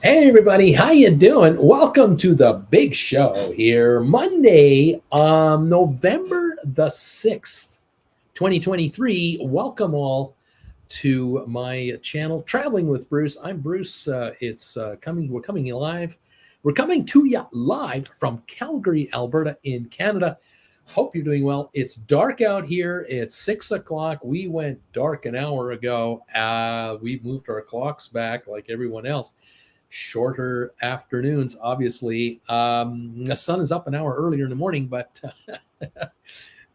Hey everybody, how you doing? Welcome to the big show here, Monday, November the 6th, 2023. Welcome all to my channel, Traveling with Bruce. I'm Bruce. We're coming live. We're coming to you live from Calgary, Alberta in Canada. Hope you're doing well. It's dark out here. It's 6 o'clock. We went dark an hour ago. We moved our clocks back like everyone else. Shorter afternoons, obviously. The sun is up an hour earlier in the morning, but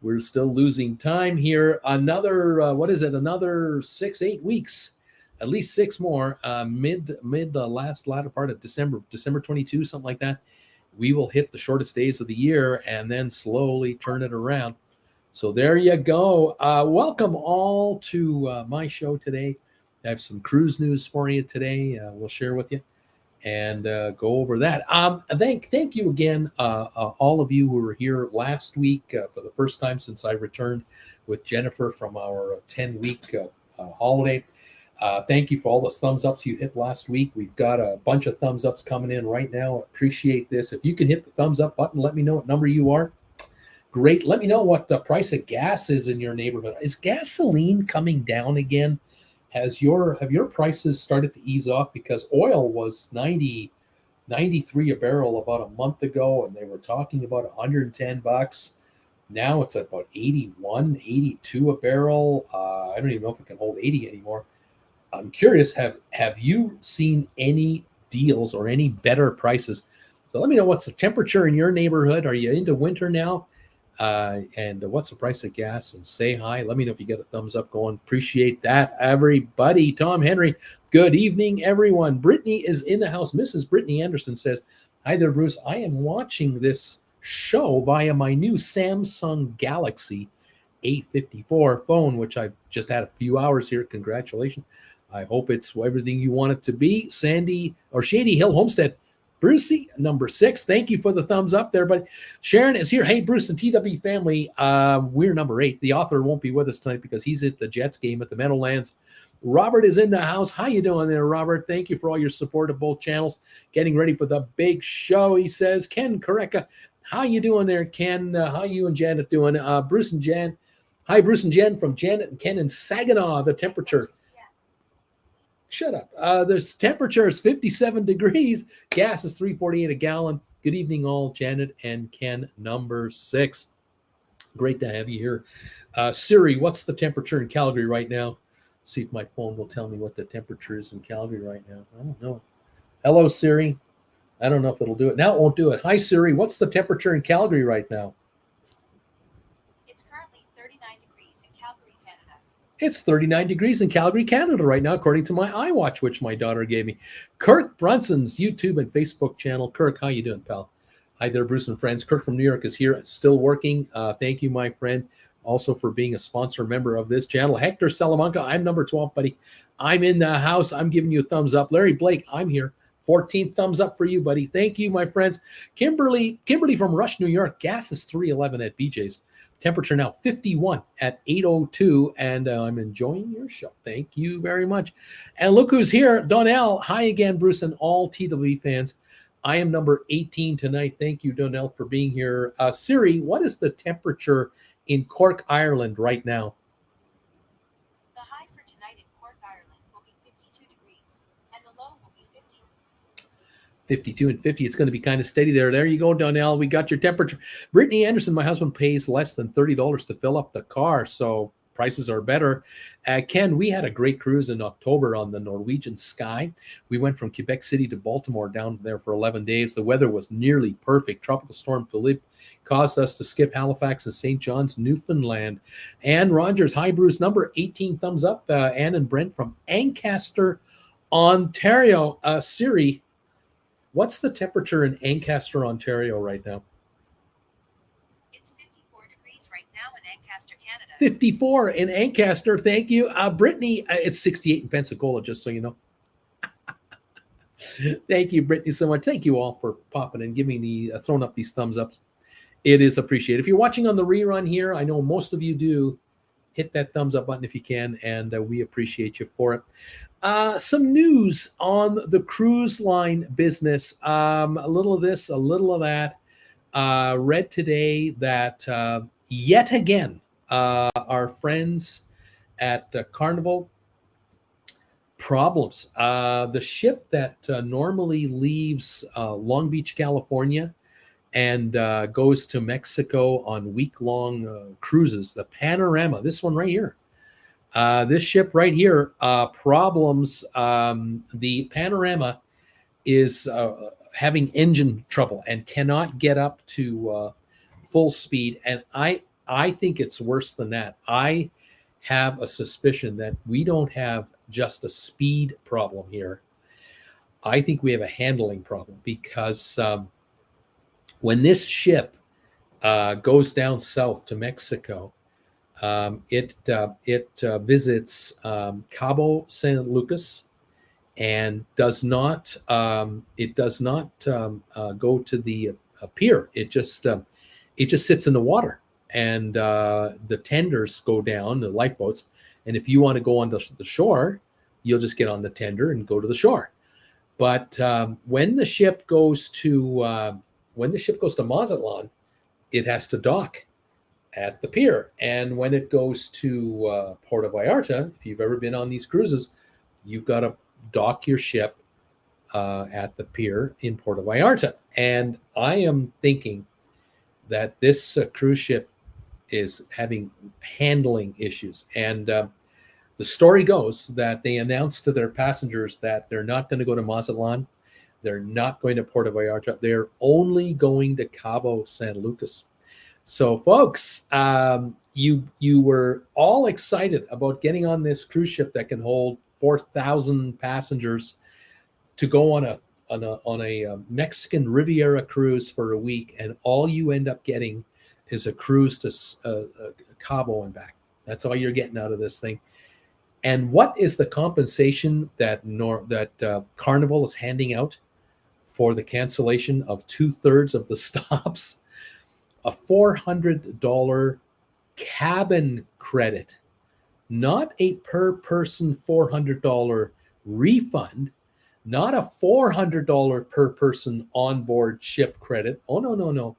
we're still losing time here. Another, another 6-8 weeks, at least 6 more, mid the latter part of December 22, something like that. We will hit the shortest days of the year and then slowly turn it around. So there you go. Welcome all to my show today. I have some cruise news for you today. We'll share with you and go over that. Thank you again, all of you who were here last week for the first time since I returned with Jennifer from our 10-week holiday. Thank you for all the thumbs ups you hit last week. We've got a bunch of thumbs ups coming in right now. Appreciate this. If you can hit the thumbs up button, let me know what number you are. Great. Let me know what the price of gas is in your neighborhood. Is gasoline coming down again? Have your prices started to ease off? Because oil was 93 a barrel about a month ago, and they were talking about $110. Now it's about 81, 82 a barrel. I don't even know if it can hold 80 anymore. I'm curious, have you seen any deals or any better prices? So let me know, what's the temperature in your neighborhood? Are you into winter now? And what's the price of gas? And say hi. Let me know if you get a thumbs up going. Appreciate that, everybody. Tom Henry, good evening, everyone. Brittany is in the house. Mrs. Brittany Anderson says, hi there, Bruce. I am watching this show via my new Samsung Galaxy A54 phone, which I've just had a few hours here. Congratulations. I hope it's everything you want it to be. Sandy or Shady Hill Homestead, Brucey, number 6. Thank you for the thumbs up there. But Sharon is here. Hey, Bruce and TW family. We're number 8. The author won't be with us tonight because he's at the Jets game at the Meadowlands. Robert is in the house. How you doing there, Robert? Thank you for all your support of both channels. Getting ready for the big show, he says. Ken Koreka, how you doing there, Ken? How you and Janet doing? Bruce and Jan. Hi, Bruce and Jen from Janet and Ken in Saginaw. The temperature. Shut up. The temperature is 57 degrees. Gas is $3.48 a gallon. Good evening, all. Janet and Ken, number 6. Great to have you here. Siri, what's the temperature in Calgary right now? See if my phone will tell me what the temperature is in Calgary right now. I don't know. Hello, Siri. I don't know if it'll do it. Now it won't do it. Hi, Siri. What's the temperature in Calgary right now? It's 39 degrees in Calgary, Canada right now, according to my iWatch, which my daughter gave me. Kirk Brunson's YouTube and Facebook channel. Kirk, how you doing, pal? Hi there, Bruce and friends. Kirk from New York is here, still working. Thank you, my friend, also for being a sponsor member of this channel. Hector Salamanca, I'm number 12, buddy. I'm in the house. I'm giving you a thumbs up. Larry Blake, I'm here. 14th thumbs up for you, buddy. Thank you, my friends. Kimberly from Rush, New York. Gas is $3.11 at BJ's. Temperature now 51 at 8:02, and I'm enjoying your show. Thank you very much. And look who's here, Donnell. Hi again, Bruce, and all TW fans. I am number 18 tonight. Thank you, Donnell, for being here. Siri, what is the temperature in Cork, Ireland right now? The high for tonight in Cork, Ireland will be 52 degrees, and the low will be 50. 52 and 50. It's going to be kind of steady there. There you go, Donnell. We got your temperature. Brittany Anderson, my husband, pays less than $30 to fill up the car, so prices are better. Ken, we had a great cruise in October on the Norwegian Sky. We went from Quebec City to Baltimore, down there for 11 days. The weather was nearly perfect. Tropical Storm Philippe caused us to skip Halifax and St. John's, Newfoundland. Ann Rogers, hi, Bruce, number 18, thumbs up. Ann and Brent from Ancaster, Ontario. Siri, what's the temperature in Ancaster, Ontario right now? It's 54 degrees right now in Ancaster, Canada. 54 in Ancaster. Thank you. Brittany, it's 68 in Pensacola, just so you know. Thank you, Brittany, so much. Thank you all for popping and giving the throwing up these thumbs ups. It is appreciated. If you're watching on the rerun here, I know most of you do, hit that thumbs up button if you can, and we appreciate you for it. Some news on the cruise line business. A little of this, a little of that. Read today that yet again, our friends at Carnival problems. The ship that normally leaves Long Beach, California, and goes to Mexico on week-long cruises, the Panorama, this one right here. This ship right here, problems. The Panorama is having engine trouble and cannot get up to full speed. And I think it's worse than that. I have a suspicion that we don't have just a speed problem here. I think we have a handling problem because when this ship goes down south to Mexico, it visits Cabo San Lucas and does not go to the pier. It just sits in the water, and the tenders go down, the lifeboats. And if you want to go on the shore, you'll just get on the tender and go to the shore. But when the ship goes to Mazatlan, it has to dock at the pier. And when it goes to Puerto Vallarta, if you've ever been on these cruises, you've got to dock your ship at the pier in Puerto Vallarta. And I am thinking that this cruise ship is having handling issues. And the story goes that they announced to their passengers that they're not going to go to Mazatlan. They're not going to Puerto Vallarta. They're only going to Cabo San Lucas. So, folks, you were all excited about getting on this cruise ship that can hold 4,000 passengers to go on a Mexican Riviera cruise for a week, and all you end up getting is a cruise to Cabo and back. That's all you're getting out of this thing. And what is the compensation that Carnival is handing out for the cancellation of 2/3 of the stops? A $400 cabin credit, not a per person $400 refund, not a $400 per person onboard ship credit. Oh, no.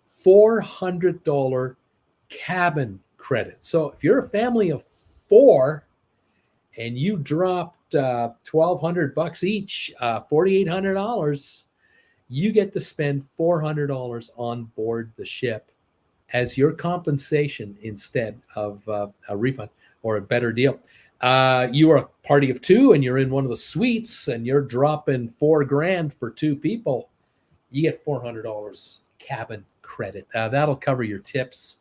$400 cabin credit. So if you're a family of 4 and you dropped $1,200 each, $4,800, you get to spend $400 on board the ship as your compensation instead of a refund or a better deal. You are a party of 2 and you're in one of the suites and you're dropping $4,000 for 2 people. You get $400 cabin credit. That'll cover your tips,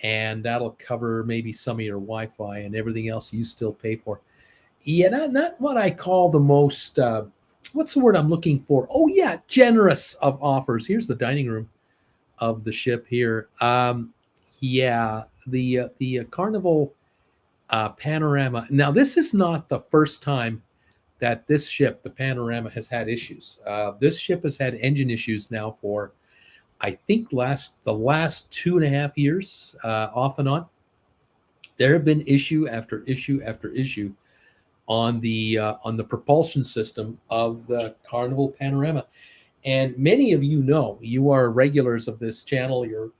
and that'll cover maybe some of your Wi-Fi and everything else you still pay for. Yeah, not what I call the most, what's the word I'm looking for? Oh, yeah, generous of offers. Here's the dining room of the ship here. The Carnival Panorama. Now, this is not the first time that this ship, the Panorama, has had issues. This ship has had engine issues now for, I think, the last 2.5 years, off and on. There have been issue after issue after issue on the propulsion system of the Carnival Panorama. And many of you know, you are regulars of this channel, you're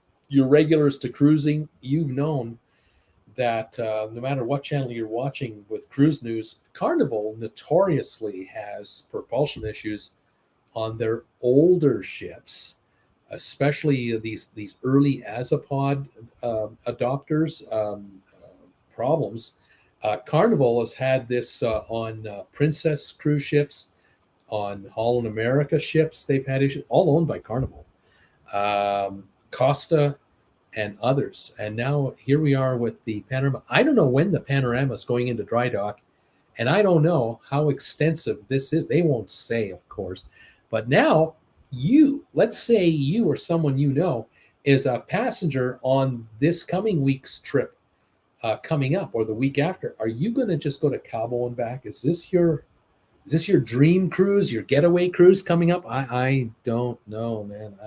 regulars to cruising. You've known that no matter what channel you're watching with cruise news, Carnival notoriously has propulsion issues on their older ships, especially these early Azipod adopters problems. Carnival has had this on Princess cruise ships, on Holland America ships. They've had issues, all owned by Carnival, Costa, and others. And now here we are with the Panorama. I don't know when the Panorama is going into dry dock, and I don't know how extensive this is. They won't say, of course. But now let's say you or someone you know is a passenger on this coming week's trip coming up, or the week after. Are you going to just go to Cabo and back? Is this your dream cruise, your getaway cruise coming up? I don't know, man.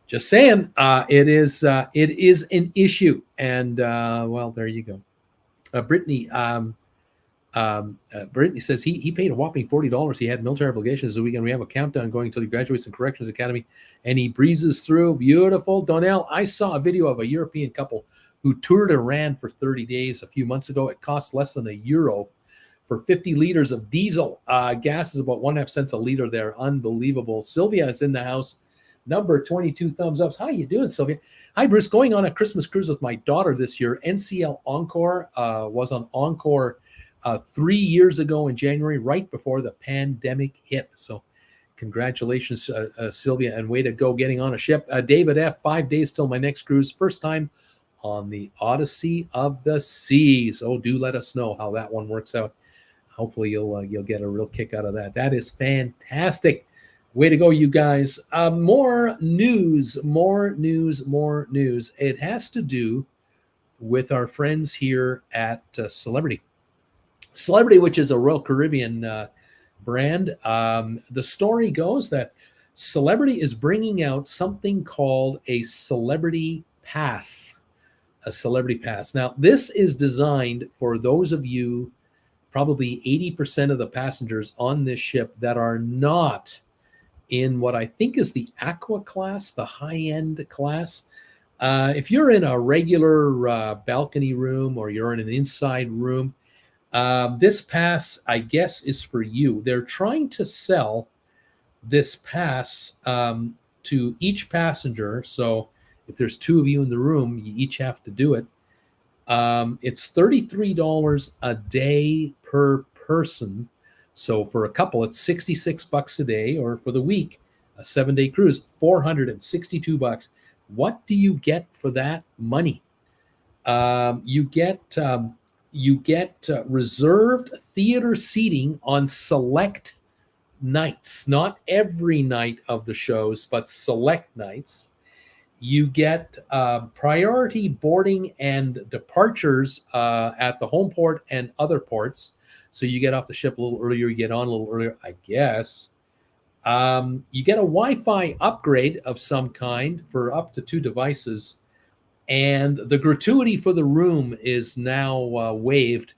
Just saying, it is an issue. And well, there you go. Brittany, Brittany says he paid a whopping $40. He had military obligations the weekend. We have a countdown going until he graduates in Corrections Academy, and he breezes through. Beautiful. Donnell, I saw a video of a European couple who toured Iran for 30 days a few months ago. It cost less than €1 for 50 liters of diesel. Gas is about 1.5 cents a liter there. Unbelievable. Sylvia is in the house. Number 22 thumbs ups. How you doing, Sylvia? Hi, Bruce. Going on a Christmas cruise with my daughter this year. NCL Encore was on Encore 3 years ago in January, right before the pandemic hit. So congratulations, Sylvia, and way to go getting on a ship. David F., 5 days till my next cruise. First time on the Odyssey of the Seas. Oh, do let us know how that one works out. Hopefully you'll get a real kick out of that. That is fantastic. Way to go, you guys. More news. It has to do with our friends here at Celebrity, which is a Royal Caribbean brand. The story goes that Celebrity is bringing out something called a Celebrity Pass. Now, this is designed for those of you, probably 80% of the passengers on this ship that are not in what I think is the Aqua class, the high-end class. If you're in a regular balcony room or you're in an inside room, this pass, I guess, is for you. They're trying to sell this pass to each passenger. So if there's 2 of you in the room, you each have to do it. It's $33 a day per person. So for a couple, it's $66 a day, or for the week, a 7-day cruise, $462. What do you get for that money? You get reserved theater seating on select nights, not every night of the shows, but select nights. You get priority boarding and departures at the home port and other ports. So you get off the ship a little earlier, you get on a little earlier, I guess. You get a Wi-Fi upgrade of some kind for up to 2 devices. And the gratuity for the room is now waived.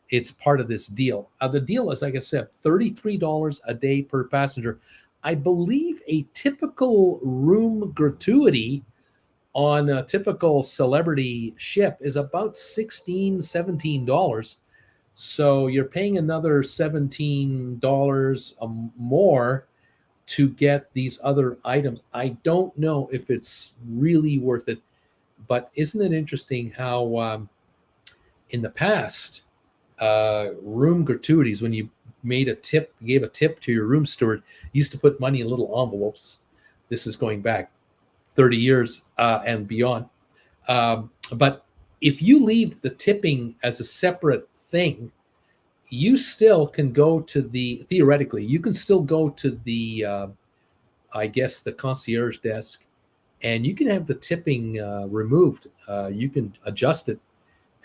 It's part of this deal. The deal is, like I said, $33 a day per passenger. I believe a typical room gratuity on a typical Celebrity ship is about $16, $17. So you're paying another $17 more to get these other items. I don't know if it's really worth it, but isn't it interesting how in the past, room gratuities, when you gave a tip to your room steward, you used to put money in little envelopes. This is going back 30 years and beyond. But if you leave the tipping as a separate thing, you still can go to theoretically, you can still go to the, I guess, the concierge desk, and you can have the tipping removed. You can adjust it,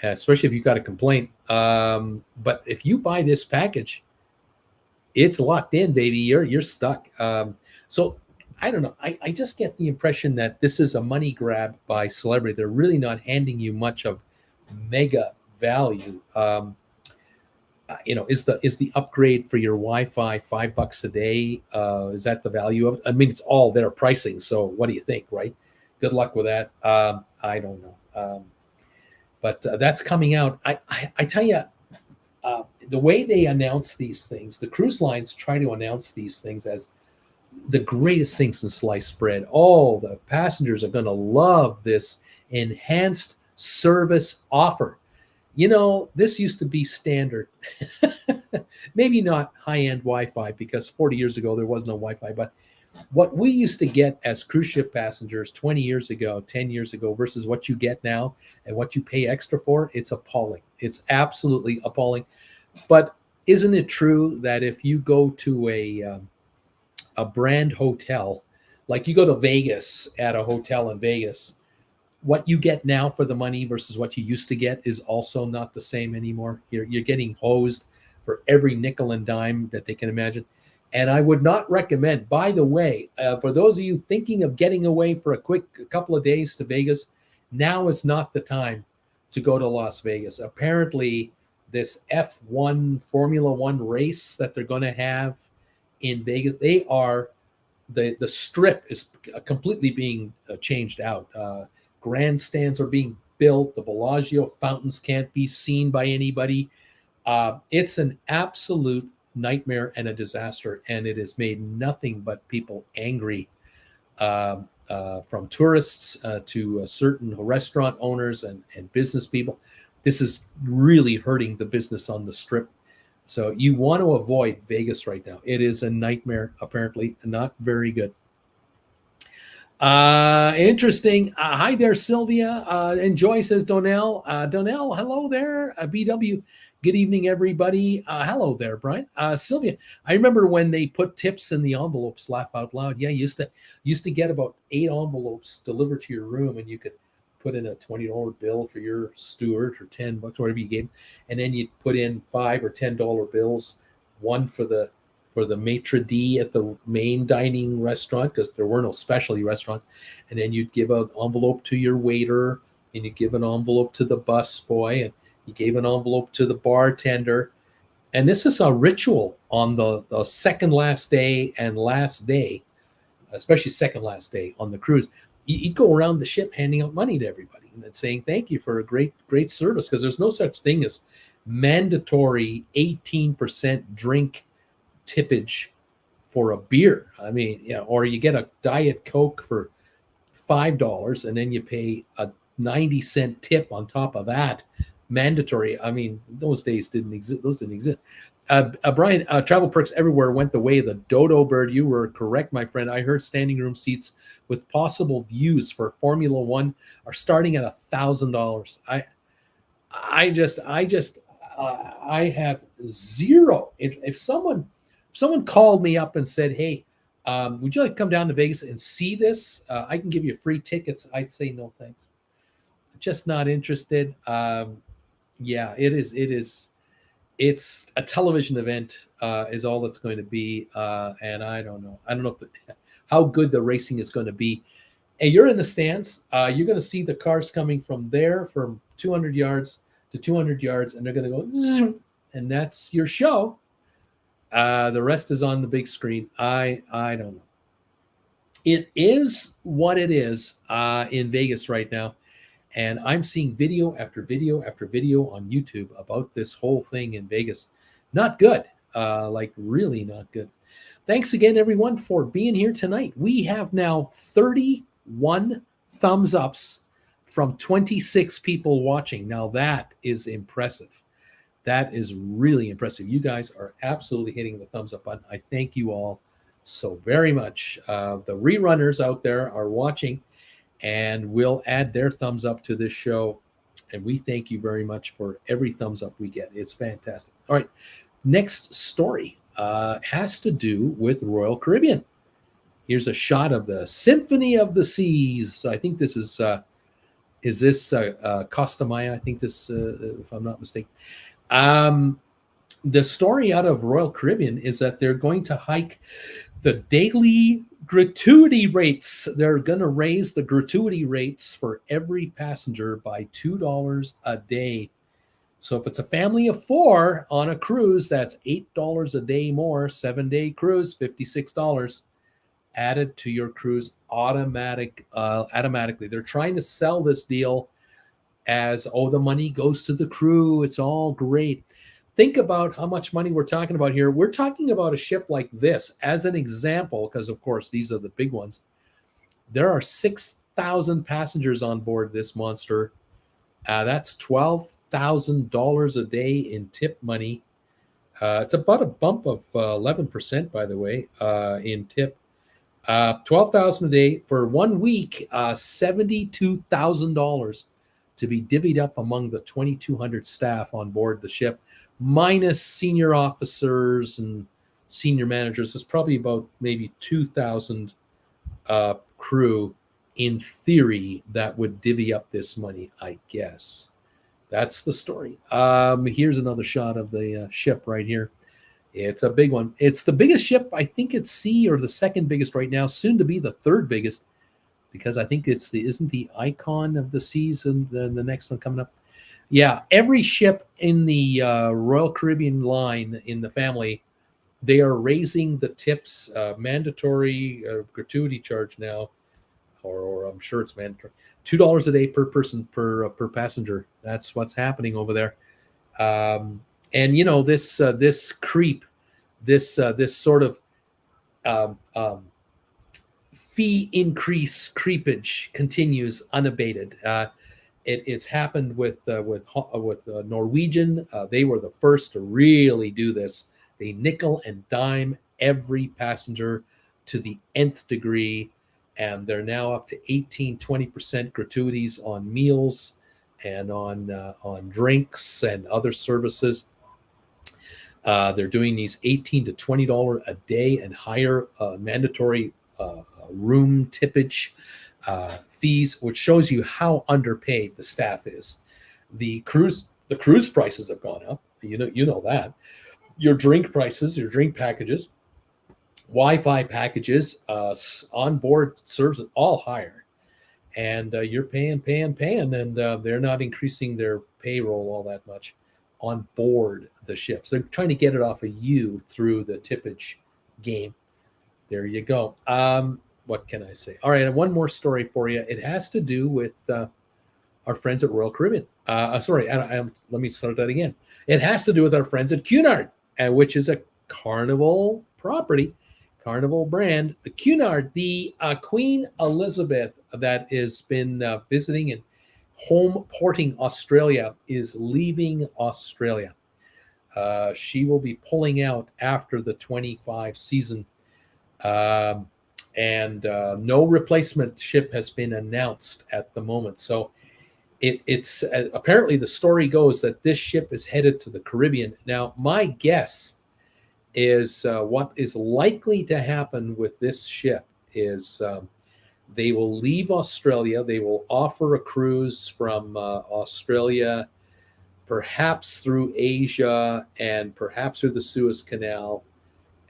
especially if you've got a complaint. But if you buy this package, it's locked in, baby. You're stuck. So I don't know. I just get the impression that this is a money grab by Celebrity. They're really not handing you much of mega value. Is the upgrade for your Wi-Fi $5 a day? Is that the value of it? I mean, it's all their pricing. So what do you think, right? Good luck with that. I don't know. But that's coming out. I tell you, the way they announce these things, the cruise lines try to announce these things as the greatest things in sliced bread. Oh, the passengers are going to love this enhanced service offer. This used to be standard. Maybe not high-end Wi-Fi, because 40 years ago there was no Wi-Fi, but what we used to get as cruise ship passengers 20 years ago, 10 years ago, versus what you get now and what you pay extra for, it's appalling. It's absolutely appalling. But isn't it true that if you go to a brand hotel, like you go to Vegas at a hotel in Vegas, what you get now for the money versus what you used to get is also not the same anymore. You're getting hosed for every nickel and dime that they can imagine. And I would not recommend, by the way, for those of you thinking of getting away for a couple of days to Vegas, now is not the time to go to Las Vegas. Apparently, this F1 Formula One race that they're going to have in Vegas. They are the strip is completely being changed out. Grandstands are being built. The Bellagio fountains can't be seen by anybody. It's an absolute nightmare and a disaster, and it has made nothing but people angry, from tourists to certain restaurant owners and business people. This is really hurting the business on the strip. So you want to avoid Vegas right now. It is a nightmare, apparently, not very good. Interesting. Hi there, Sylvia. Enjoy, says Donnell. Donnell, hello there. BW, good evening, everybody. Hello there, Brian. Sylvia, I remember when they put tips in the envelopes, laugh out loud. Yeah, used to get about 8 envelopes delivered to your room, and you could put in a $20 bill for your steward or $10, whatever you gave, and then you'd put in $5 or $10 bills, one for the maitre d' at the main dining restaurant, because there were no specialty restaurants, and then you'd give an envelope to your waiter, and you give an envelope to the bus boy, and you gave an envelope to the bartender. And this is a ritual on the second last day and last day, especially second last day on the cruise. You'd go around the ship handing out money to everybody and saying thank you for a great service, because there's no such thing as mandatory 18% drink tippage for a beer. I mean, or you get a Diet Coke for $5 and then you pay a 90-cent tip on top of that. Mandatory. I mean, those days didn't exist. Those didn't exist. Brian, Travel Perks Everywhere went the way of the dodo bird. You were correct, my friend. I heard standing room seats with possible views for Formula One are starting at $1,000. I have zero. If someone called me up and said, "Hey, would you like to come down to Vegas and see this? I can give you free tickets," I'd say no, thanks. Just not interested. Yeah, it is. It's a television event, is all it's going to be, and I don't know. I don't know how good the racing is going to be. And you're in the stands. You're going to see the cars coming from 200 yards to 200 yards, and they're going to go, zoom, and that's your show. The rest is on the big screen. I don't know. It is what it is in Vegas right now. And I'm seeing video after video after video on YouTube about this whole thing in Vegas. Not good. Like really not good. Thanks again, everyone, for being here tonight. We have now 31 thumbs ups from 26 people watching. Now that is impressive. That is really impressive. You guys are absolutely hitting the thumbs up button. I thank you all so very much. The rerunners out there are watching and will add their thumbs up to this show. And we thank you very much for every thumbs up we get. It's fantastic. All right. Next story has to do with Royal Caribbean. Here's a shot of the Symphony of the Seas. So I think this is this Costa Maya? I think this, if I'm not mistaken. The story out of Royal Caribbean is that they're going to hike the daily gratuity rates. They're going to raise the gratuity rates for every passenger by $2 a day. So if it's a family of 4 on a cruise, that's $8 a day more. 7-day cruise, $56 added to your cruise automatically. They're trying to sell this deal as, the money goes to the crew. It's all great. Think about how much money we're talking about here. We're talking about a ship like this as an example, because of course these are the big ones. There are 6,000 passengers on board this monster. That's $12,000 a day in tip money. It's about a bump of 11%, by the way, in tip. $12,000 a day for 1 week, $72,000 to be divvied up among the 2,200 staff on board the ship, minus senior officers and senior managers. It's probably about maybe 2,000 crew in theory that would divvy up this money, I guess. That's the story. Here's another shot of the ship right here. It's a big one. It's the biggest ship, I think, at sea, or the second biggest right now, soon to be the third biggest, because I think isn't the Icon of the Seas and the next one coming up. Yeah, every ship in the Royal Caribbean line in the family, they are raising the tips, mandatory gratuity charge now, or I'm sure it's mandatory, $2 a day per person per passenger. That's what's happening over there. And you know this creep, this sort of fee increase creepage continues unabated. It's happened with Norwegian. They were the first to really do this. They nickel and dime every passenger to the nth degree, and they're now up to 18-20% gratuities on meals and on drinks and other services. They're doing these $18 to $20 a day and higher mandatory room tippage fees, which shows you how underpaid the staff is. The cruise prices have gone up. You know that. Your drink prices, your drink packages, Wi-Fi packages, onboard services, all higher, and you're paying, and they're not increasing their payroll all that much on board the ships. They're trying to get it off of you through the tippage game. There you go. What can I say? All right, and one more story for you. It has to do with our friends at Royal Caribbean. Let me start that again. It has to do with our friends at Cunard, which is a Carnival property, Carnival brand. The Cunard, the Queen Elizabeth that has been visiting and home porting Australia, is leaving Australia. She will be pulling out after the 25 season. And no replacement ship has been announced at the moment. So it's apparently the story goes that this ship is headed to the Caribbean. Now, my guess is what is likely to happen with this ship is they will leave Australia. They will offer a cruise from Australia, perhaps through Asia and perhaps through the Suez Canal,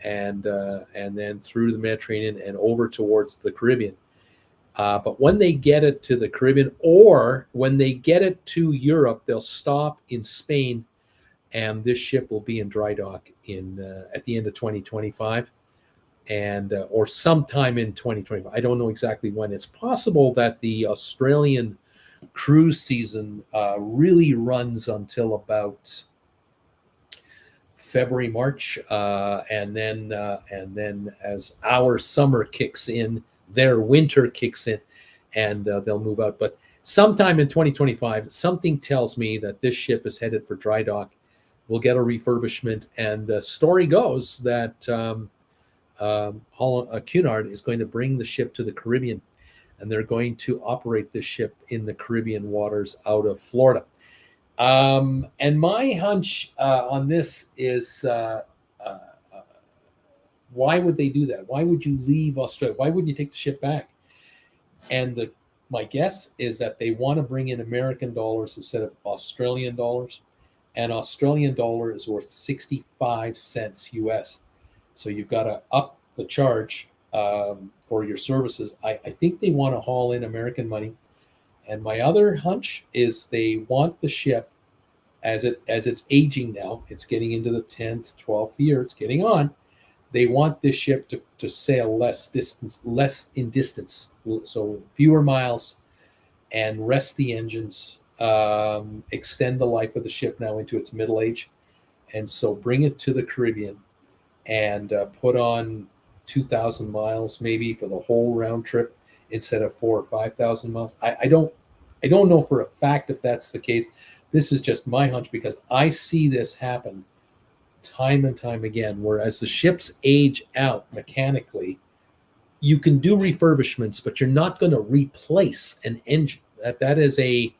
and then through the Mediterranean and over towards the Caribbean. But when they get it to the Caribbean, or when they get it to Europe, they'll stop in Spain, and this ship will be in dry dock at the end of 2025, and or sometime in 2025. I don't know exactly when. It's possible that the Australian cruise season really runs until about February, March, and then as our summer kicks in, their winter kicks in, and they'll move out. But sometime in 2025, something tells me that this ship is headed for dry dock. We'll get a refurbishment, and the story goes that Cunard is going to bring the ship to the Caribbean, and they're going to operate this ship in the Caribbean waters out of Florida. And my hunch on this is why would they do that? Why would you leave Australia? Why wouldn't you take the ship back? And my guess is that they want to bring in American dollars instead of Australian dollars. An Australian dollar is worth 65 cents US. So you've got to up the charge for your services. I think they want to haul in American money. And my other hunch is they want the ship, as it's aging now, it's getting into the 10th, 12th year, it's getting on. They want this ship to sail less in distance, so fewer miles, and rest the engines, extend the life of the ship now into its middle age, and so bring it to the Caribbean and put on 2,000 miles maybe for the whole round trip instead of 4,000 or 5,000 miles. I don't know for a fact if that's the case. This is just my hunch, because I see this happen time and time again, whereas the ships age out mechanically, you can do refurbishments, but you're not going to replace an engine. That is an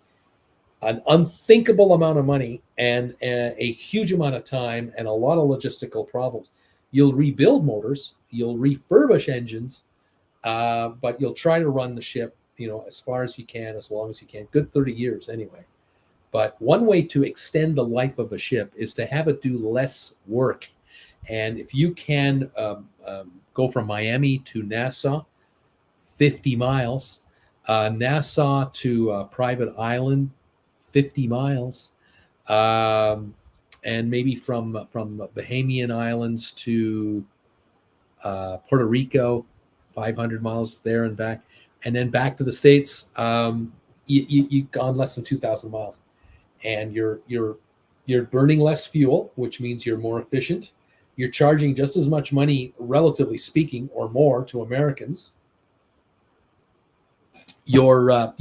unthinkable amount of money and a huge amount of time and a lot of logistical problems. You'll rebuild motors, you'll refurbish engines, but you'll try to run the ship, as far as you can, as long as you can. Good 30 years anyway. But one way to extend the life of a ship is to have it do less work. And if you can go from Miami to Nassau, 50 miles, Nassau to Private Island, 50 miles. And maybe from Bahamian Islands to Puerto Rico, 500 miles there and back, and then back to the States. You've gone less than 2,000 miles, and you're burning less fuel, which means you're more efficient. You're charging just as much money, relatively speaking, or more to Americans. You're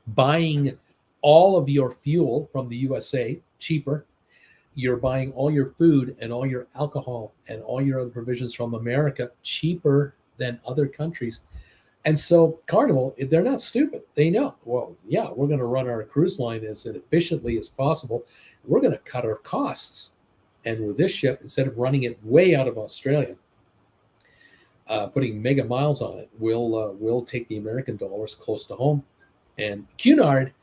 buying all of your fuel from the USA cheaper. You're buying all your food and all your alcohol and all your other provisions from America cheaper than other countries. And so Carnival, they're not stupid. They know, well, yeah, we're going to run our cruise line as efficiently as possible. We're going to cut our costs. And with this ship, instead of running it way out of Australia, putting mega miles on it, we'll take the American dollars close to home. And Cunard,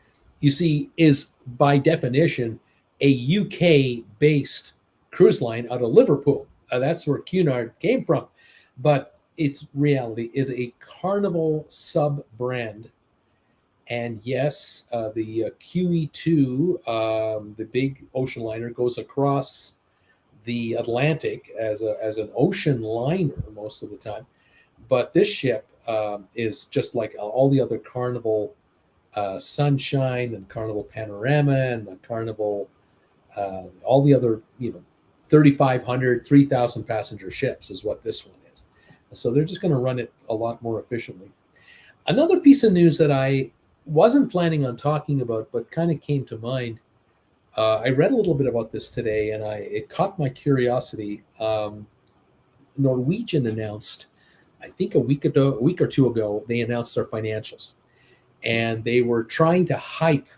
you see, is by definition a UK-based cruise line out of Liverpool. That's where Cunard came from. But its reality is a Carnival sub-brand. And yes, the QE2, the big ocean liner, goes across the Atlantic as an ocean liner most of the time. But this ship is just like all the other Carnival Sunshine and Carnival Panorama and the Carnival, all the other, 3,500, 3,000 passenger ships is what this one is. So they're just going to run it a lot more efficiently. Another piece of news that I wasn't planning on talking about, but kind of came to mind. I read a little bit about this today, and it caught my curiosity. Norwegian announced, I think a week or two ago, they announced their financials, and they were trying to hype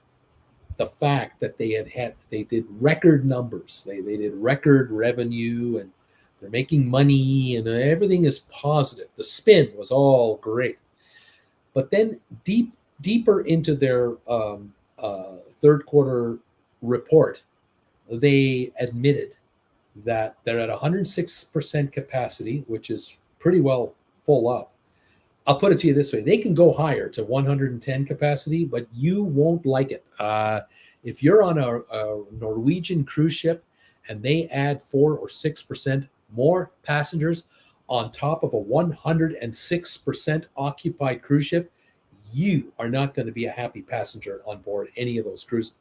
the fact that they did record numbers. They did record revenue, and they're making money, and everything is positive. The spin was all great, but then deeper into their third quarter report, they admitted that they're at 106% capacity, which is pretty well full up. I'll put it to you this way. They can go higher to 110 capacity, but you won't like it. If you're on a Norwegian cruise ship and they add 4 or 6% more passengers on top of a 106% occupied cruise ship, you are not going to be a happy passenger on board any of those cruises.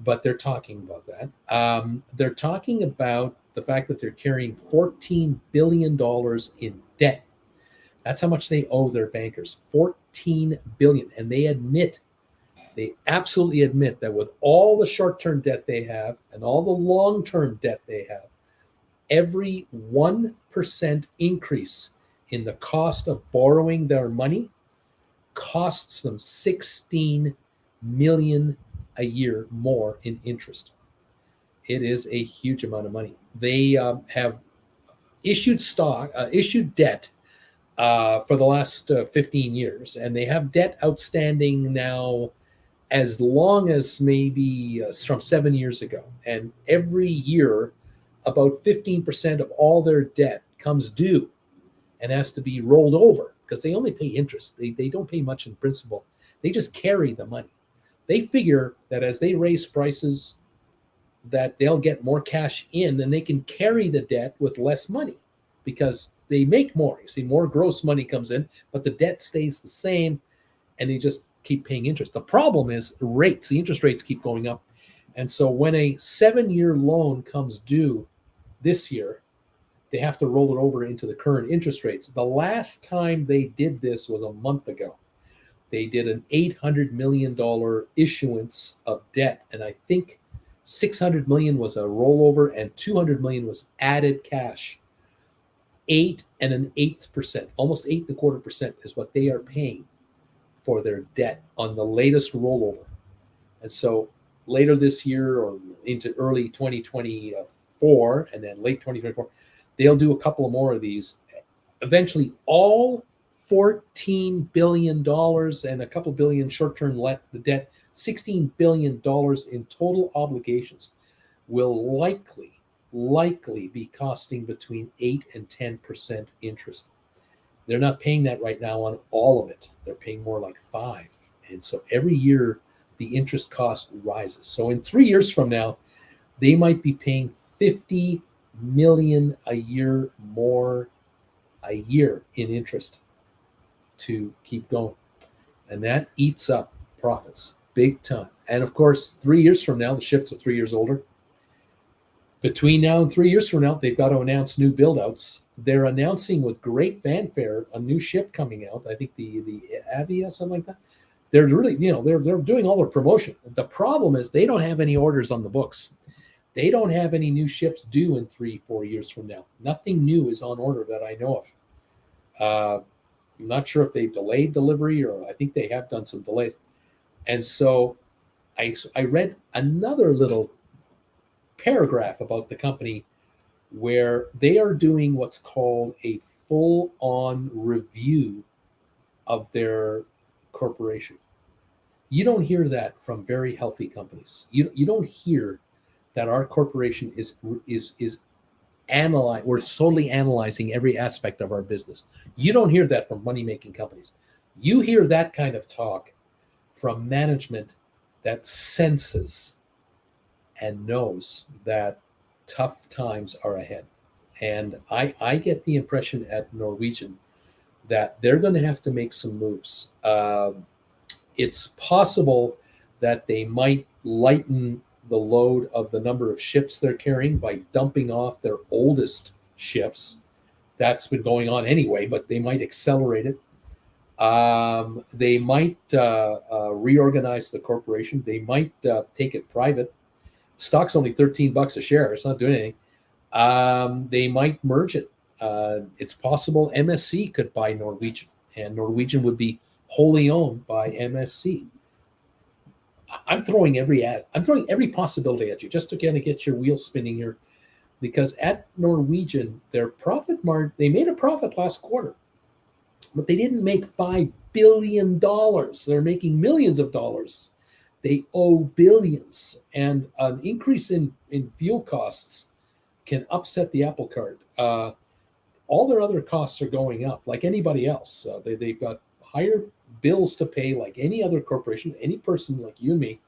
But they're talking about that. They're talking about the fact that they're carrying $14 billion in debt. That's how much they owe their bankers, $14 billion. And they absolutely admit that with all the short-term debt they have and all the long-term debt they have, every 1% increase in the cost of borrowing their money costs them $16 million a year more in interest. It is a huge amount of money. They have issued debt for the last 15 years, and they have debt outstanding now as long as maybe from 7 years ago. And every year, about 15% of all their debt comes due and has to be rolled over because they only pay interest. They don't pay much in principal. They just carry the money. They figure that as they raise prices, that they'll get more cash in and they can carry the debt with less money because they make more. You see, more gross money comes in, but the debt stays the same and they just keep paying interest. The problem is rates. The interest rates keep going up. And so when a 7-year loan comes due this year, they have to roll it over into the current interest rates. The last time they did this was a month ago. They did an $800 million issuance of debt, and I think $600 million was a rollover and $200 million was added cash. 8.125%, almost 8.25% is what they are paying for their debt on the latest rollover. And so later this year or into early 2024 and then late 2024, they'll do a couple more of these. Eventually, all $14 billion and a couple billion short-term debt, $16 billion in total obligations will likely be costing between 8 and 10% interest. They're not paying that right now on all of it. They're paying more like 5. And so every year the interest cost rises. So in 3 years from now, they might be paying 50 million a year more a year in interest to keep going. And that eats up profits big time. And of course, 3 years from now, the ships are 3 years older. Between now and 3 years from now, they've got to announce new build outs. They're announcing with great fanfare a new ship coming out. I think the Avia, something like that. They're really, they're doing all their promotion. The problem is they don't have any orders on the books. They don't have any new ships due in 3-4 years from now. Nothing new is on order that I know of. I'm not sure if they delayed delivery, or I think they have done some delays. And so I read another little paragraph about the company where they are doing what's called a full-on review of their corporation. You don't hear that from very healthy companies. You don't hear that our corporation is analyze. We're solely analyzing every aspect of our business. You don't hear that from money-making companies. You hear that kind of talk from management that senses and knows that tough times are ahead. And I get the impression at Norwegian that they're going to have to make some moves. It's possible that they might lighten the load of the number of ships they're carrying by dumping off their oldest ships. That's been going on anyway, but they might accelerate it. They might reorganize the corporation. They might take it private. Stock's only $13 a share. It's not doing anything. They might merge it. It's possible MSC could buy Norwegian, and Norwegian would be wholly owned by MSC. I'm throwing every possibility at you just to kind of get your wheels spinning here, because at Norwegian, their profit margin, they made a profit last quarter, but they didn't make $5 billion. They're making millions of dollars. They owe billions, and an increase in fuel costs can upset the apple cart. All their other costs are going up like anybody else. They've got higher bills to pay like any other corporation, any person like you and me.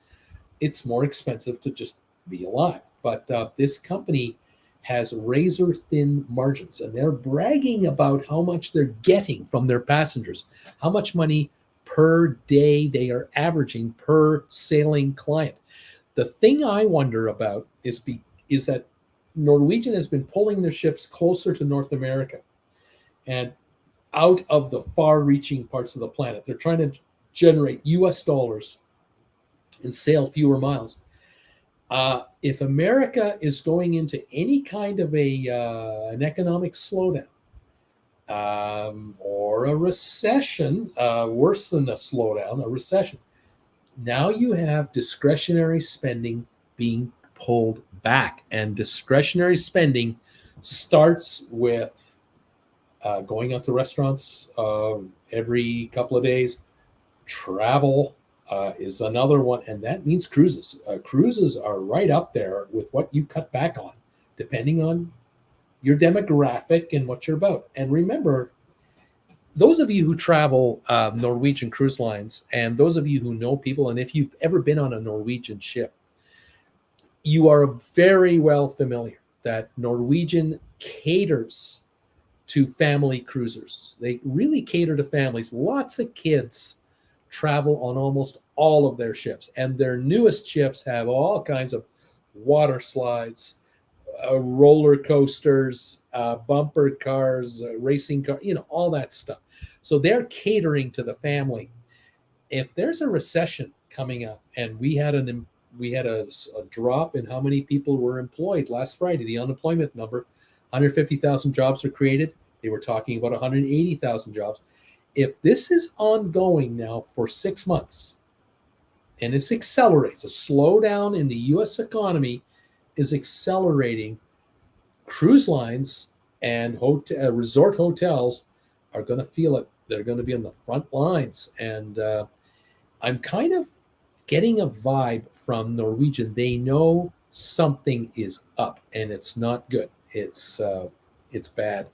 It's more expensive to just be alive. But this company has razor thin margins, and they're bragging about how much they're getting from their passengers, how much money per day they are averaging per sailing client. The thing I wonder about is that Norwegian has been pulling their ships closer to North America and out of the far-reaching parts of the planet. They're trying to generate US dollars and sail fewer miles. If America is going into any kind of an economic slowdown or a recession, worse than a slowdown, a recession, now you have discretionary spending being pulled back. And discretionary spending starts with going out to restaurants every couple of days. Travel is another one, and that means cruises. Cruises are right up there with what you cut back on, depending on your demographic and what you're about. And remember, those of you who travel Norwegian Cruise Lines, and those of you who know people, and if you've ever been on a Norwegian ship, you are very well familiar that Norwegian caters to family cruisers. They really cater to families. Lots of kids travel on almost all of their ships, and their newest ships have all kinds of water slides, roller coasters, bumper cars, racing cars, all that stuff. So they're catering to the family. If there's a recession coming up, and we had a drop in how many people were employed last Friday, the unemployment number, 150,000 jobs are created. They were talking about 180,000 jobs. If this is ongoing now for 6 months, and it accelerates, a slowdown in the U.S. economy is accelerating, cruise lines and resort hotels are going to feel it. They're going to be on the front lines. And I'm kind of getting a vibe from Norwegian. They know something is up, and it's not good. It's bad.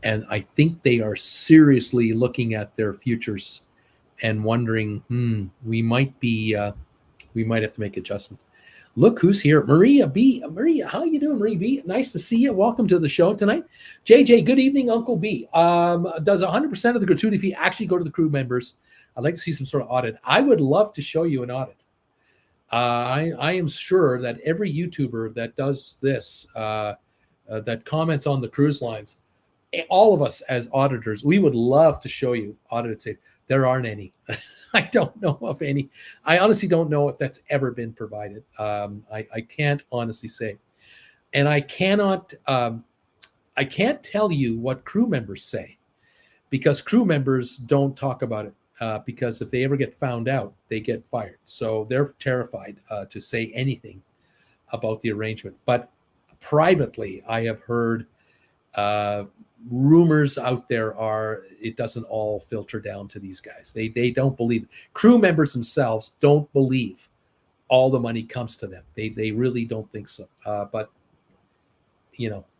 And I think they are seriously looking at their futures and wondering, we might be We might have to make adjustments. Look who's here. Maria B. Maria, how you doing, Maria B? Nice to see you. Welcome to the show tonight. JJ, good evening, Uncle B. Does 100% of the gratuity fee actually go to the crew members? I'd like to see some sort of audit. I would love to show you an audit. I am sure that every YouTuber that does this, that comments on the cruise lines, all of us as auditors, we would love to show you audited say there aren't any. I don't know of any. I honestly don't know if that's ever been provided. I can't honestly say, and I cannot. I can't tell you what crew members say, because crew members don't talk about it. Because if they ever get found out, they get fired. So they're terrified to say anything about the arrangement. But privately, I have heard rumors out there are it doesn't all filter down to these guys. They don't believe. Crew members themselves don't believe all the money comes to them. They really don't think so. But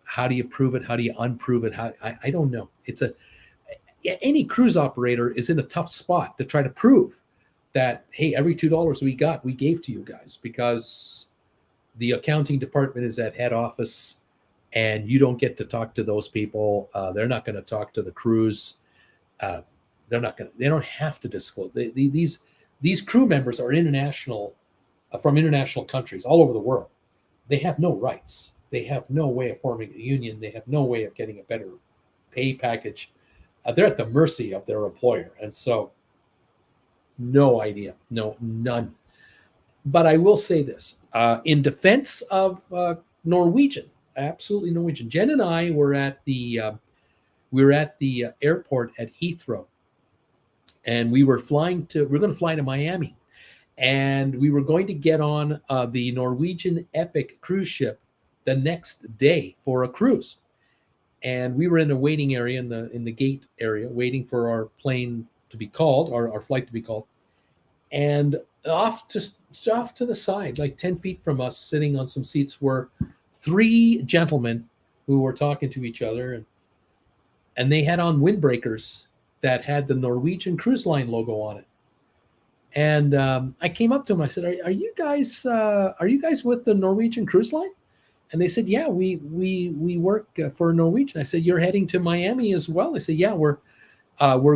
how do you prove it? How do you unprove it? I don't know. Any cruise operator is in a tough spot to try to prove that, hey, every $2 we got, we gave to you guys, because the accounting department is at head office and you don't get to talk to those people. They're not going to talk to the crews. They don't have to disclose. These crew members are international, from international countries all over the world. They have no rights. They have no way of forming a union. They have no way of getting a better pay package. They're at the mercy of their employer. And so no idea, none. But I will say this, in defense of Norwegian, absolutely Norwegian. Jen and I were at the airport at Heathrow, and we were going to fly to Miami, and we were going to get on the Norwegian Epic cruise ship the next day for a cruise. And we were in a waiting area in the gate area, waiting for our plane to be called, our flight to be called. And off to the side, like 10 feet from us, sitting on some seats, were three gentlemen who were talking to each other, and they had on windbreakers that had the Norwegian Cruise Line logo on it. And I came up to them. I said, "Are you guys with the Norwegian Cruise Line?" And they said, "Yeah, we work for Norwegian." I said, "You're heading to Miami as well?" They said, "Yeah, we're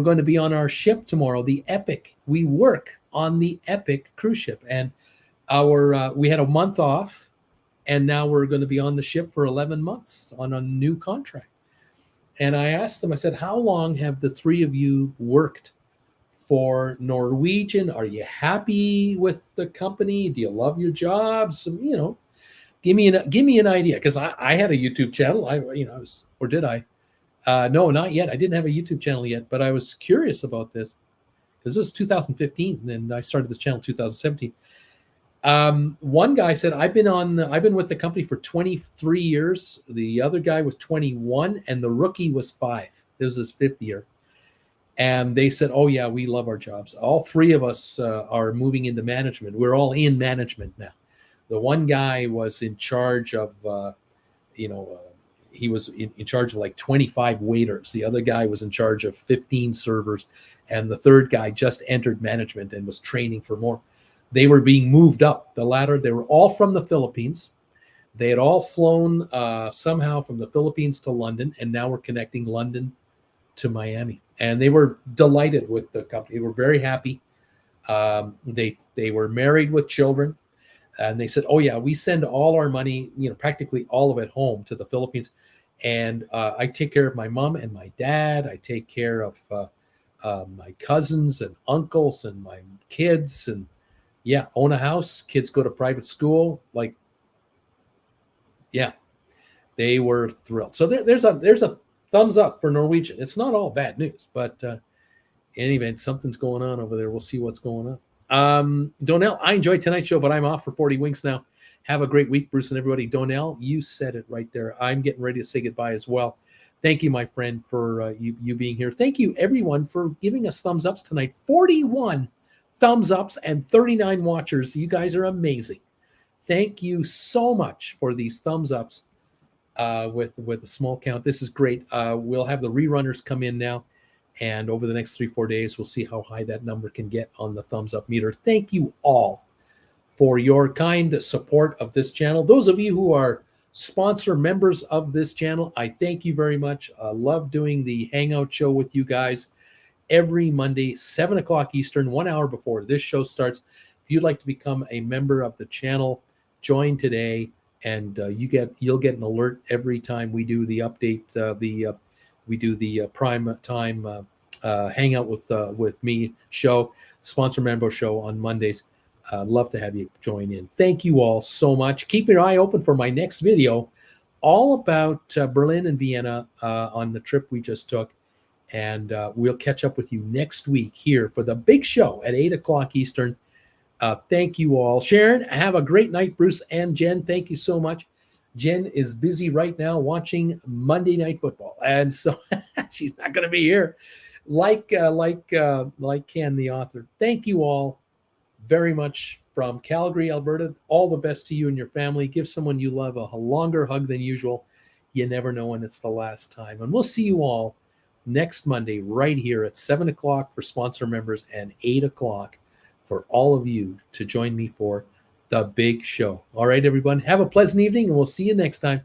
going to be on our ship tomorrow, the Epic. We work on the Epic cruise ship, and we had a month off, and now we're going to be on the ship for 11 months on a new contract." And I asked them, I said, "How long have the three of you worked for Norwegian? Are you happy with the company? Do you love your jobs? Give me an idea," because I had a YouTube channel. No, not yet. I didn't have a YouTube channel yet, but I was curious about this because this was 2015, and I started this channel in 2017. One guy said, I've been with the company for 23 years. The other guy was 21, and the rookie was 5. This was his 5th year. And they said, "Oh yeah, we love our jobs. All three of us are moving into management. We're all in management now." The one guy was in charge of, he was in charge of like 25 waiters. The other guy was in charge of 15 servers. And the third guy just entered management and was training for more. They were being moved up the ladder. They were all from the Philippines. They had all flown somehow from the Philippines to London, and now we're connecting London to Miami. And they were delighted with the company. They were very happy. They were married with children. And they said, "Oh yeah, we send all our money, practically all of it home to the Philippines. And I take care of my mom and my dad. I take care of my cousins and uncles and my kids. And yeah, own a house. Kids go to private school. Like, yeah, they were thrilled." So there's a thumbs up for Norwegian. It's not all bad news, but anyway, something's going on over there. We'll see what's going on. Donnell, I enjoyed tonight's show, but I'm off for 40 winks now. Have a great week, Bruce and everybody. Donnell, you said it right there. I'm getting ready to say goodbye as well. Thank you, my friend, for you being here. Thank you, everyone, for giving us thumbs ups tonight. 41 thumbs ups and 39 watchers. You guys are amazing. Thank you so much for these thumbs ups with a small count. This is great. We'll have the rerunners come in now. And over the next 3-4 days, we'll see how high that number can get on the thumbs up meter. Thank you all for your kind support of this channel. Those of you who are sponsor members of this channel, I thank you very much. I love doing the Hangout show with you guys every Monday, 7 o'clock Eastern, 1 hour before this show starts. If you'd like to become a member of the channel, join today, and you'll get an alert every time we do the update. We do the prime time Hangout with me show, sponsor member show on Mondays. Love to have you join in. Thank you all so much. Keep your eye open for my next video, all about Berlin and Vienna on the trip we just took. And we'll catch up with you next week here for the big show at 8 o'clock Eastern. Thank you all. Sharon, have a great night. Bruce and Jen, thank you so much. Jen is busy right now watching Monday Night Football, and so she's not going to be here. Like Ken, the author. Thank you all very much from Calgary, Alberta. All the best to you and your family. Give someone you love a longer hug than usual. You never know when it's the last time. And we'll see you all next Monday right here at 7 o'clock for sponsor members and 8 o'clock for all of you to join me for the big show. All right, everyone. Have a pleasant evening, and we'll see you next time.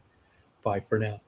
Bye for now.